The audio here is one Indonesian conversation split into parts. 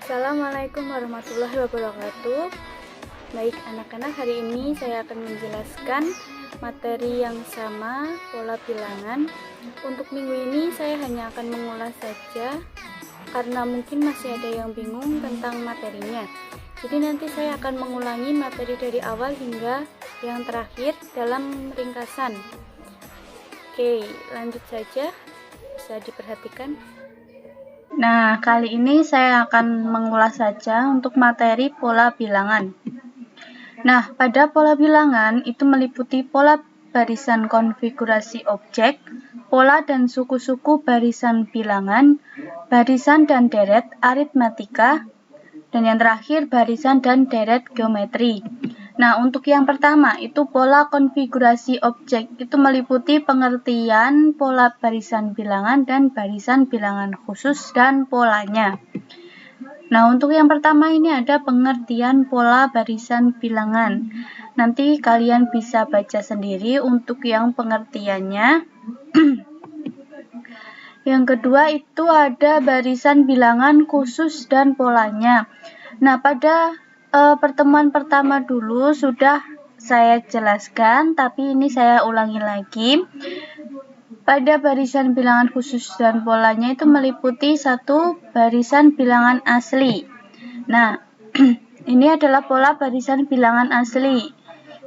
Assalamualaikum warahmatullahi wabarakatuh. Baik anak-anak, hari ini saya akan menjelaskan materi yang sama, pola bilangan. Untuk minggu ini saya hanya akan mengulas saja karena mungkin masih ada yang bingung tentang materinya. Jadi nanti saya akan mengulangi materi dari awal hingga yang terakhir dalam ringkasan. Oke, lanjut saja, bisa diperhatikan. Nah, kali ini saya akan mengulas saja untuk materi pola bilangan. Nah, pada pola bilangan itu meliputi pola barisan konfigurasi objek, pola dan suku-suku barisan bilangan, barisan dan deret aritmatika, dan yang terakhir barisan dan deret geometri. Nah, untuk yang pertama itu pola konfigurasi objek, itu meliputi pengertian pola barisan bilangan dan barisan bilangan khusus dan polanya. Nah, untuk yang pertama ini ada pengertian pola barisan bilangan. Nanti kalian bisa baca sendiri untuk yang pengertiannya. Yang kedua itu ada barisan bilangan khusus dan polanya. Nah, pada pertemuan pertama dulu sudah saya jelaskan, tapi ini saya ulangi lagi. Pada barisan bilangan khusus dan polanya itu meliputi satu barisan bilangan asli. Nah, ini adalah pola barisan bilangan asli.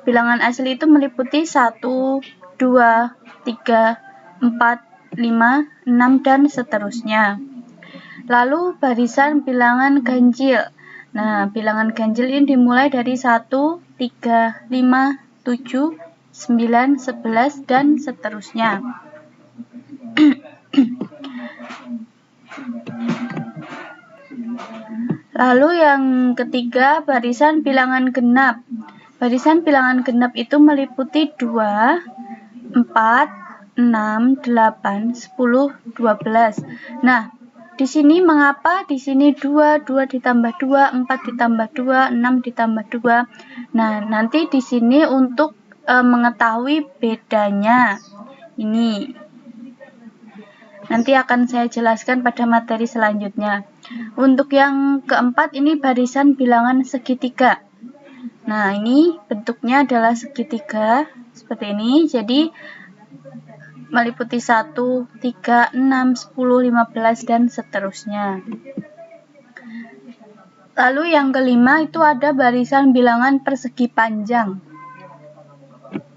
Bilangan asli itu meliputi 1, 2, 3, 4, 5, 6, dan seterusnya. Lalu barisan bilangan ganjil. Nah, bilangan ganjil ini dimulai dari 1, 3, 5, 7, 9, 11, dan seterusnya. Lalu yang ketiga, barisan bilangan genap. Barisan bilangan genap itu meliputi 2, 4, 6, 8, 10, 12. Nah, di sini mengapa di sini 2 ditambah 2, 4 ditambah 2, 6 ditambah 2. Nah, nanti di sini untuk mengetahui bedanya ini nanti akan saya jelaskan pada materi selanjutnya. Untuk yang keempat ini barisan bilangan segitiga. Nah, ini bentuknya adalah segitiga seperti ini. Jadi meliputi 1, 3, 6, 10, 15, dan seterusnya. Lalu yang kelima itu ada barisan bilangan persegi panjang.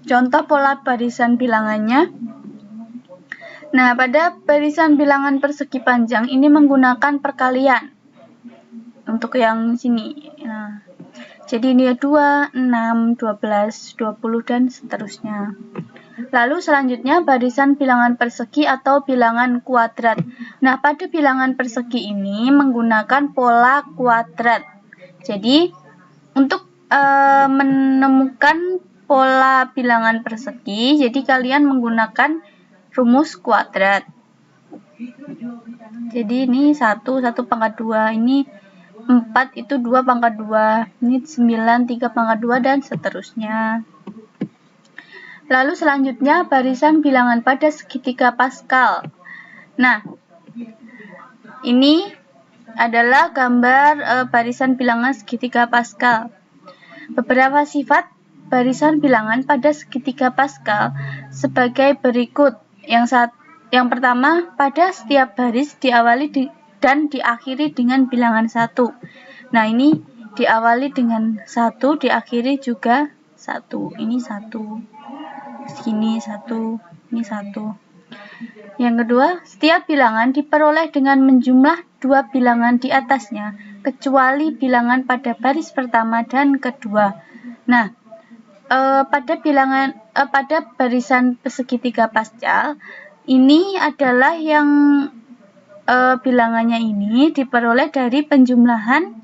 Contoh pola barisan bilangannya. Nah, pada barisan bilangan persegi panjang ini menggunakan perkalian. Untuk yang sini. Nah, jadi ini 2, 6, 12, 20, dan seterusnya. Lalu selanjutnya barisan bilangan persegi atau bilangan kuadrat. Nah, pada bilangan persegi ini menggunakan pola kuadrat. Jadi, untuk menemukan pola bilangan persegi, jadi kalian menggunakan rumus kuadrat. Jadi ini 1 pangkat 2, ini 4 itu 2 pangkat 2, ini 9 3 pangkat 2, dan seterusnya. Lalu selanjutnya barisan bilangan pada segitiga Pascal. Nah, ini adalah gambar barisan bilangan segitiga Pascal. Beberapa sifat barisan bilangan pada segitiga Pascal sebagai berikut. Yang pertama, pada setiap baris diawali dan diakhiri dengan bilangan 1. Nah, ini diawali dengan 1, diakhiri juga 1. Ini 1. Sini 1, ini 1. Yang kedua, setiap bilangan diperoleh dengan menjumlah 2 bilangan di atasnya, kecuali bilangan pada baris pertama dan kedua. Nah, pada barisan segitiga Pascal ini adalah yang bilangannya ini diperoleh dari penjumlahan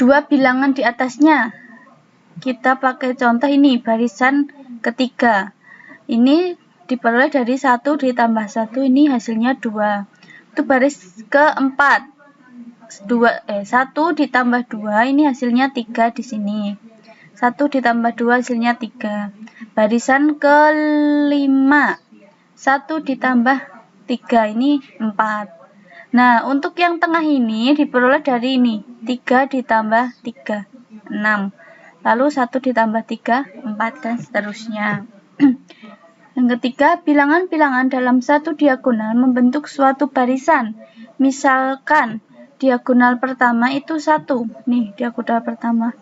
2 bilangan di atasnya. Kita pakai contoh ini, barisan ketiga. Ini diperoleh dari 1 ditambah 1, ini hasilnya 2. Itu baris keempat. 1 ditambah 2, ini hasilnya 3 di sini. 1 ditambah 2 hasilnya 3. Barisan kelima. 1 ditambah 3, ini 4. Nah, untuk yang tengah ini diperoleh dari ini, 3 ditambah 3, 6. Lalu 1 ditambah 3, 4, dan seterusnya. Yang ketiga, bilangan-bilangan dalam satu diagonal membentuk suatu barisan. Misalkan, diagonal pertama itu 1. Nih, diagonal pertama.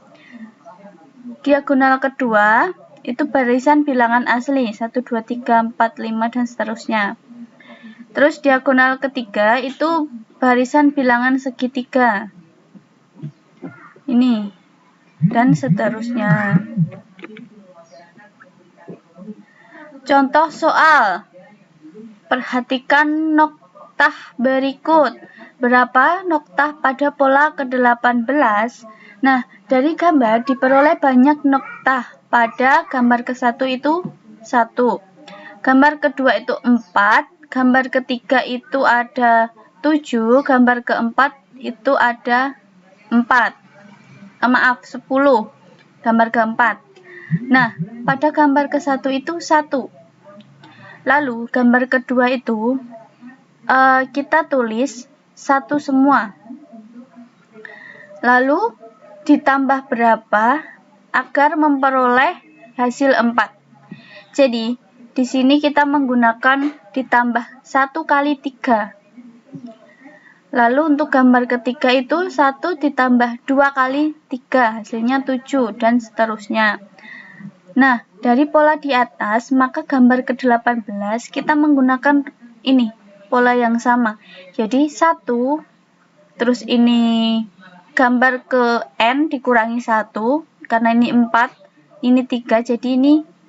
Diagonal kedua, itu barisan bilangan asli, 1, 2, 3, 4, 5, dan seterusnya. Terus diagonal ketiga itu barisan bilangan segitiga. Ini. Dan seterusnya. Contoh soal. Perhatikan noktah berikut. Berapa noktah pada pola ke-18? Nah, dari gambar diperoleh banyak noktah. Pada gambar ke-1 itu 1. Gambar kedua itu 4. Gambar ketiga itu ada 7, gambar keempat itu ada 4. 10. Gambar keempat. Nah, pada gambar ke-1 itu 1. Lalu, gambar kedua itu kita tulis 1 semua. Lalu, ditambah berapa agar memperoleh hasil 4. Jadi, di sini kita menggunakan ditambah 1 kali 3. Lalu untuk gambar ketiga itu 1 ditambah 2 kali 3, hasilnya 7, dan seterusnya. Nah, dari pola di atas, maka gambar ke-18 kita menggunakan ini, pola yang sama. Jadi 1, terus ini gambar ke N dikurangi 1, karena ini 4, ini 3, jadi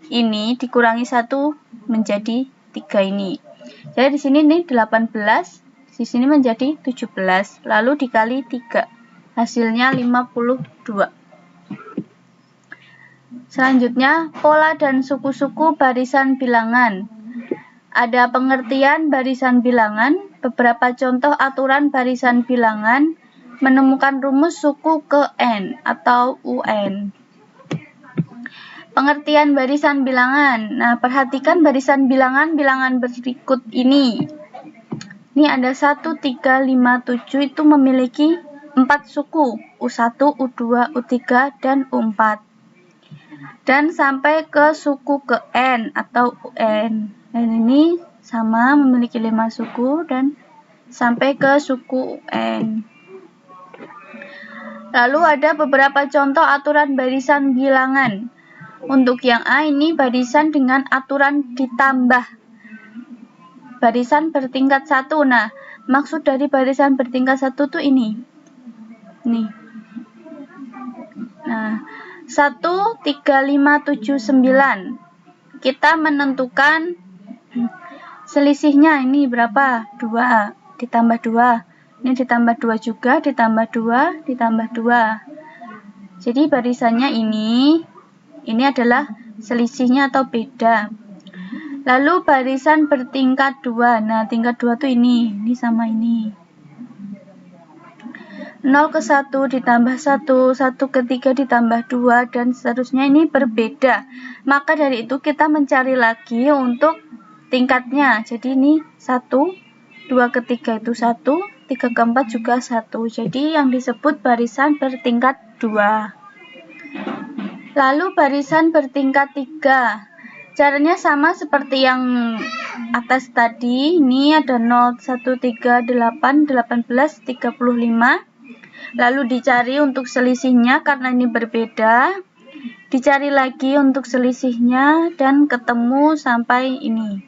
ini dikurangi 1 menjadi 3 ini. Jadi di sini nih 18, di sini menjadi 17, lalu dikali 3. Hasilnya 52. Selanjutnya, pola dan suku-suku barisan bilangan. Ada pengertian barisan bilangan, beberapa contoh aturan barisan bilangan, menemukan rumus suku ke N atau UN. Pengertian barisan bilangan. Nah, perhatikan barisan bilangan berikut ini. Ini ada 1, 3, 5, 7 itu memiliki 4 suku, U1, U2, U3, dan U4. Dan sampai ke suku ke N atau UN. Dan ini sama memiliki 5 suku dan sampai ke suku UN. Lalu ada beberapa contoh aturan barisan bilangan. Untuk yang A ini barisan dengan aturan ditambah. Barisan bertingkat 1. Nah, maksud dari barisan bertingkat 1 tuh ini. Nih. Nah, 1, 3, 5, 7, 9. Kita menentukan selisihnya ini berapa? 2 ditambah 2. Ini ditambah 2 juga, ditambah 2, ditambah 2. Jadi barisannya ini adalah selisihnya atau beda. Lalu barisan bertingkat 2. Nah, tingkat 2 tuh ini sama ini. 0 ke 1 ditambah 1, 1 ke 3 ditambah 2, dan seterusnya ini berbeda. Maka dari itu kita mencari lagi untuk tingkatnya. Jadi ini 1, 2 ke 3 itu 1, 3 ke 4 juga 1. Jadi yang disebut barisan bertingkat 2. Lalu barisan bertingkat 3. Caranya sama seperti yang atas tadi. Ini ada 0, 1, 3, 8, 18, 35. Lalu dicari untuk selisihnya karena ini berbeda. Dicari lagi untuk selisihnya dan ketemu sampai ini.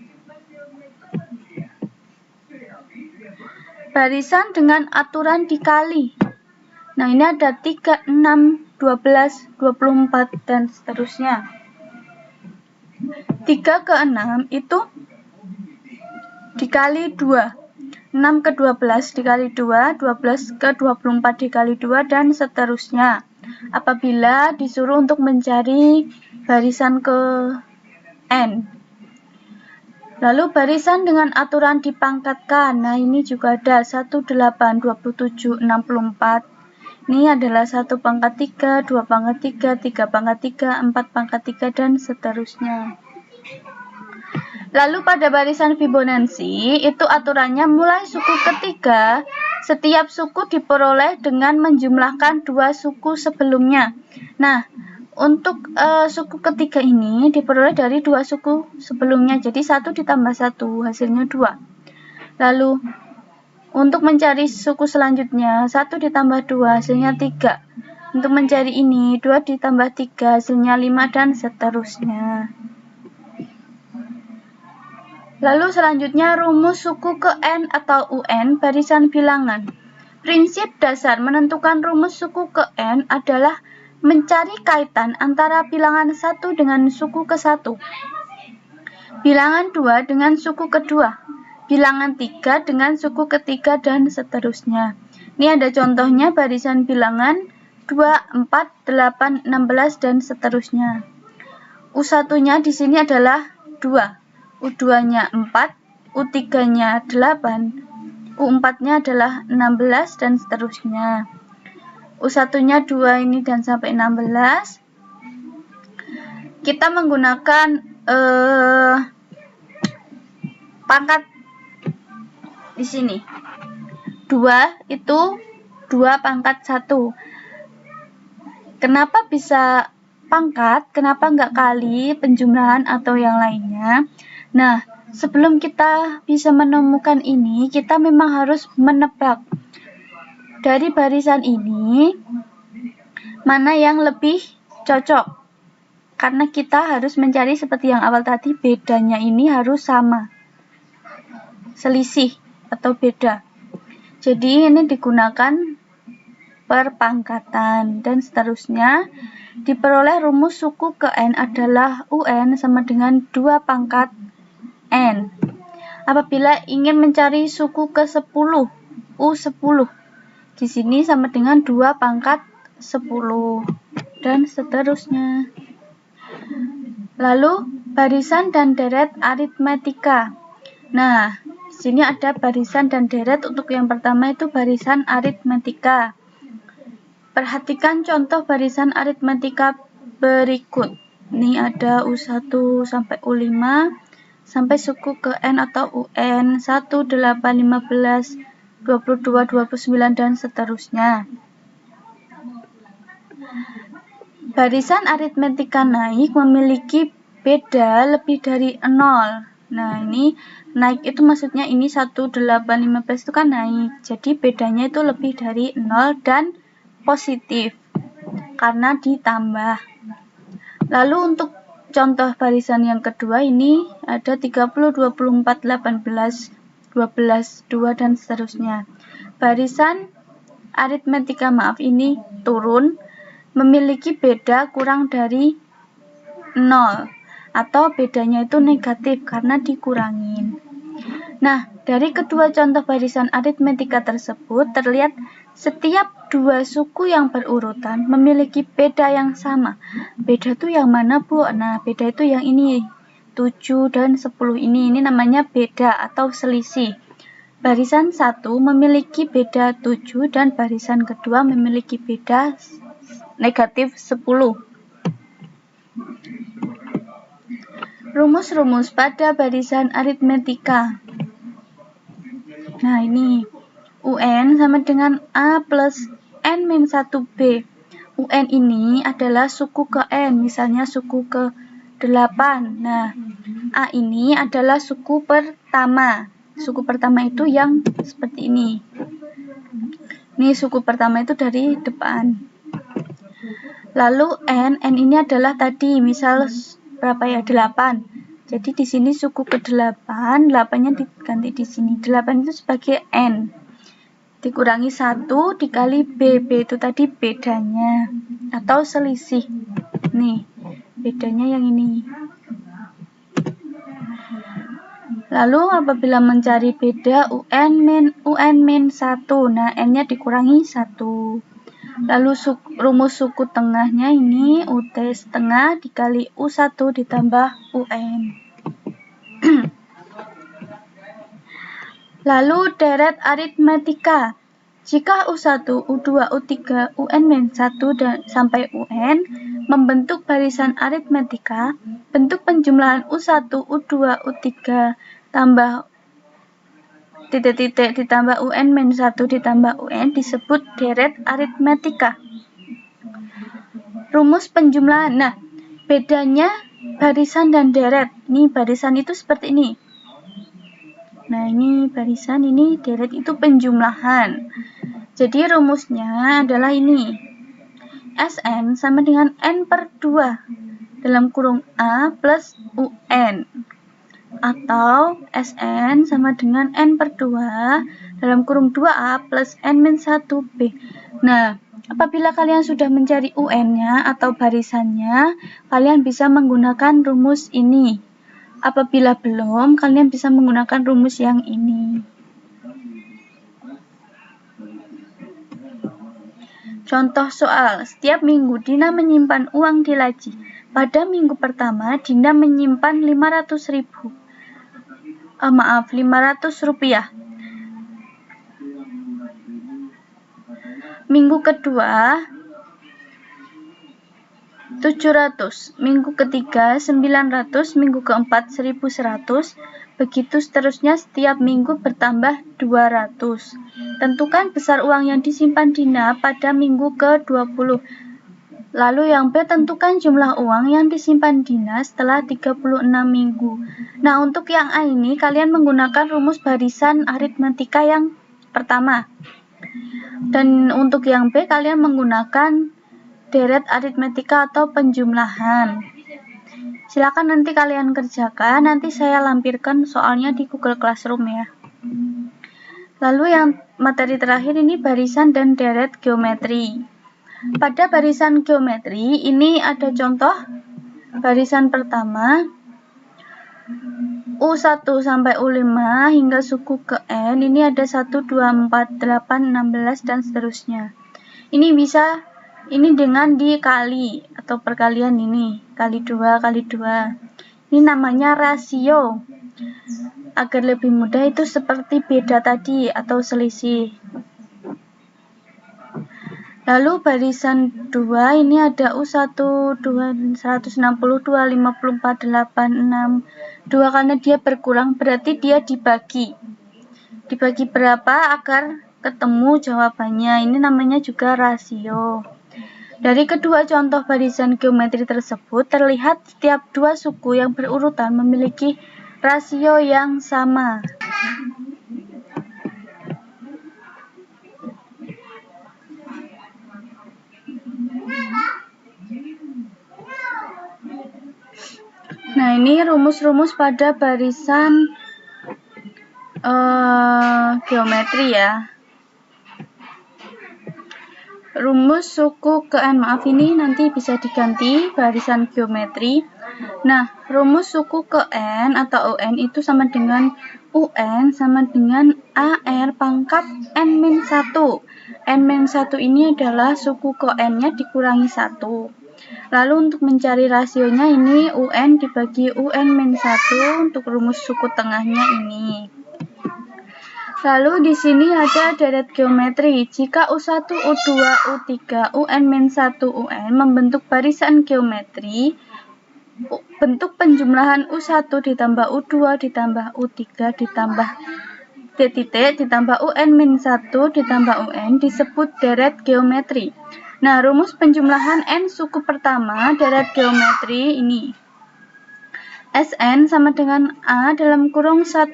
Barisan dengan aturan dikali. Nah, ini ada 3, 6, 12, 24, dan seterusnya. 3 ke 6 itu dikali 2. 6 ke 12 dikali 2, 12 ke 24 dikali 2, dan seterusnya. Apabila disuruh untuk mencari barisan ke N. Lalu barisan dengan aturan dipangkatkan. Nah, ini juga ada 1, 8, 27, 64. Ini adalah 1 pangkat 3, 2 pangkat 3, 3 pangkat 3, 4 pangkat 3, dan seterusnya. Lalu pada barisan Fibonacci itu aturannya mulai suku ketiga, setiap suku diperoleh dengan menjumlahkan 2 suku sebelumnya. Nah, untuk suku ketiga ini diperoleh dari 2 suku sebelumnya, jadi 1 ditambah 1 hasilnya 2. Lalu untuk mencari suku selanjutnya 1 ditambah 2 hasilnya 3. Untuk mencari ini 2 ditambah 3 hasilnya 5 dan seterusnya. Lalu selanjutnya rumus suku ke N atau UN barisan bilangan. Prinsip dasar menentukan rumus suku ke N adalah mencari kaitan antara bilangan 1 dengan suku ke-1, bilangan 2 dengan suku kedua, bilangan 3 dengan suku ketiga, dan seterusnya. Ini ada contohnya barisan bilangan 2, 4, 8, 16, dan seterusnya. U1-nya di sini adalah 2. U2-nya 4, U3-nya 8, U4-nya adalah 16, dan seterusnya. U1-nya 2 ini dan sampai 16. Kita menggunakan pangkat di sini. 2 itu 2 pangkat 1. Kenapa bisa pangkat? Kenapa enggak kali, penjumlahan, atau yang lainnya? Nah, sebelum kita bisa menemukan ini, kita memang harus menebak dari barisan ini mana yang lebih cocok. Karena kita harus mencari seperti yang awal tadi, bedanya ini harus sama. Selisih atau beda. Jadi ini digunakan perpangkatan dan seterusnya. Diperoleh rumus suku ke N adalah UN sama dengan 2 pangkat N. Apabila ingin mencari suku ke-10, U10, di sini sama dengan 2 pangkat 10, dan seterusnya. Lalu barisan dan deret aritmetika. Nah, di sini ada barisan dan deret. Untuk yang pertama itu barisan aritmetika. Perhatikan contoh barisan aritmetika berikut. Ini ada U1 sampai U5 sampai suku ke N atau UN 1, 8, 15, 22, 29, dan seterusnya. Barisan aritmetika naik memiliki beda lebih dari 0. Nah, ini naik itu maksudnya ini 1, 8, 15 itu kan naik. Jadi bedanya itu lebih dari 0 dan positif karena ditambah. Lalu untuk contoh barisan yang kedua ini ada 30, 24, 18, 12, 2, dan seterusnya. Barisan aritmetika ini turun memiliki beda kurang dari 0 atau bedanya itu negatif karena dikurangin. Nah, dari kedua contoh barisan aritmetika tersebut terlihat setiap 2 suku yang berurutan memiliki beda yang sama. Beda itu yang mana, Bu? Nah, beda itu yang ini, 7 dan 10 ini namanya beda atau selisih. Barisan 1 memiliki beda 7 dan barisan kedua memiliki beda negatif 10. Rumus-rumus pada barisan aritmetika. Nah, ini UN sama dengan A plus N-1B. UN ini adalah suku ke N, misalnya suku ke 8. Nah, A ini adalah suku pertama. Suku pertama itu yang seperti ini. Ini suku pertama itu dari depan. Lalu N ini adalah tadi, misal berapa ya? 8. Jadi di sini suku ke-8, 8-nya diganti di sini. 8 itu sebagai N. Dikurangi 1 dikali B. B itu tadi bedanya atau selisih. Nih, bedanya yang ini. Lalu apabila mencari beda UN-1, nah N-nya dikurangi 1. Lalu rumus suku tengahnya ini UT setengah dikali U1 ditambah UN. Lalu deret aritmetika. Jika U1, U2, U3, UN-1 dan sampai UN membentuk barisan aritmetika, bentuk penjumlahan U1, U2, U3 tambah titik-titik ditambah UN-1 ditambah UN disebut deret aritmetika. Rumus penjumlahan. Nah, bedanya barisan dan deret. Nih, barisan itu seperti ini. Nah, ini barisan, ini deret itu penjumlahan. Jadi rumusnya adalah ini. Sn sama dengan n/2 dalam kurung A plus UN. Atau Sn sama dengan n/2 dalam kurung 2A plus n-1B. Nah, apabila kalian sudah mencari UN-nya atau barisannya, kalian bisa menggunakan rumus ini. Apabila belum, kalian bisa menggunakan rumus yang ini. Contoh soal, setiap minggu Dina menyimpan uang di laci. Pada minggu pertama, Dina menyimpan 500 rupiah. Minggu kedua 700, minggu ketiga 900, minggu keempat 1100, begitu seterusnya setiap minggu bertambah 200. Tentukan besar uang yang disimpan Dina pada minggu ke-20. Lalu yang B, tentukan jumlah uang yang disimpan Dina setelah 36 minggu. Nah, untuk yang A ini kalian menggunakan rumus barisan aritmetika yang pertama. Dan untuk yang B kalian menggunakan deret aritmetika atau penjumlahan. Silakan nanti kalian kerjakan, nanti saya lampirkan soalnya di Google Classroom ya. Lalu yang materi terakhir ini barisan dan deret geometri. Pada barisan geometri ini ada contoh barisan pertama U1 sampai U5 hingga suku ke N. Ini ada 1, 2, 4, 8, 16 dan seterusnya. Ini bisa dengan dikali atau perkalian ini, kali 2, kali 2. Ini namanya rasio. Agar lebih mudah itu seperti beda tadi atau selisih. Lalu barisan 2 ini ada U1, 2, 160, 2, 54, 8, 6, 2 karena dia berkurang berarti dia dibagi. Dibagi berapa agar ketemu jawabannya. Ini namanya juga rasio. Dari kedua contoh barisan geometri tersebut, terlihat setiap dua suku yang berurutan memiliki rasio yang sama. Nah, ini rumus-rumus pada barisan geometri ya. Rumus suku ke N, maaf ini nanti bisa diganti barisan geometri. Nah, rumus suku ke N atau UN itu sama dengan UN sama dengan AR pangkat N-1. N-1 ini adalah suku ke N-nya dikurangi 1. Lalu untuk mencari rasionya ini UN dibagi UN-1 untuk rumus suku tengahnya ini. Lalu di sini ada deret geometri. Jika U1, U2, U3, UN-1, UN membentuk barisan geometri, bentuk penjumlahan U1 ditambah U2 ditambah U3 ditambah titik ditambah UN-1 ditambah UN disebut deret geometri. Nah, rumus penjumlahan N suku pertama deret geometri ini. Sn sama dengan A dalam kurung 1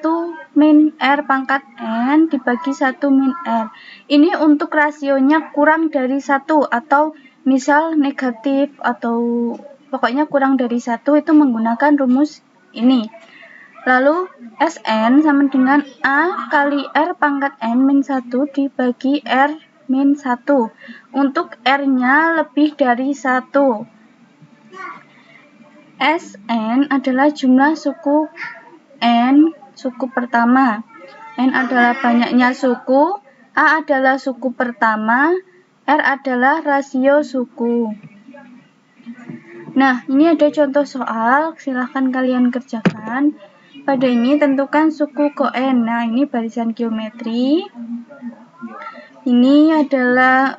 min R pangkat N dibagi 1 min R. Ini untuk rasionya kurang dari 1 atau misal negatif atau pokoknya kurang dari 1 itu menggunakan rumus ini. Lalu Sn sama dengan A kali R pangkat N min 1 dibagi R min 1 untuk R-nya lebih dari 1. Sn adalah jumlah suku N, suku pertama. N adalah banyaknya suku, A adalah suku pertama, R adalah rasio suku. Nah, ini ada contoh soal, silahkan kalian kerjakan. Pada ini tentukan suku ke N. Nah, ini barisan geometri. Ini adalah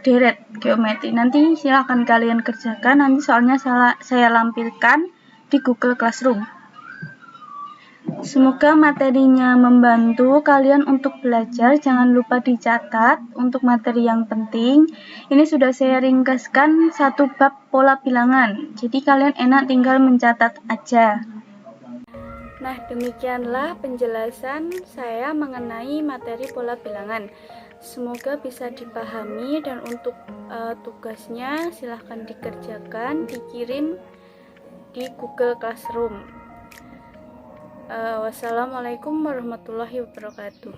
deret geometri. Nanti silahkan kalian kerjakan, nanti soalnya saya lampirkan di Google Classroom. Semoga materinya membantu kalian untuk belajar. Jangan lupa dicatat untuk materi yang penting. Ini sudah saya ringkaskan satu bab pola bilangan, jadi kalian enak tinggal mencatat aja. Nah, demikianlah penjelasan saya mengenai materi pola bilangan. Semoga bisa dipahami, dan untuk tugasnya silahkan dikerjakan, dikirim di Google Classroom. Wassalamualaikum warahmatullahi wabarakatuh.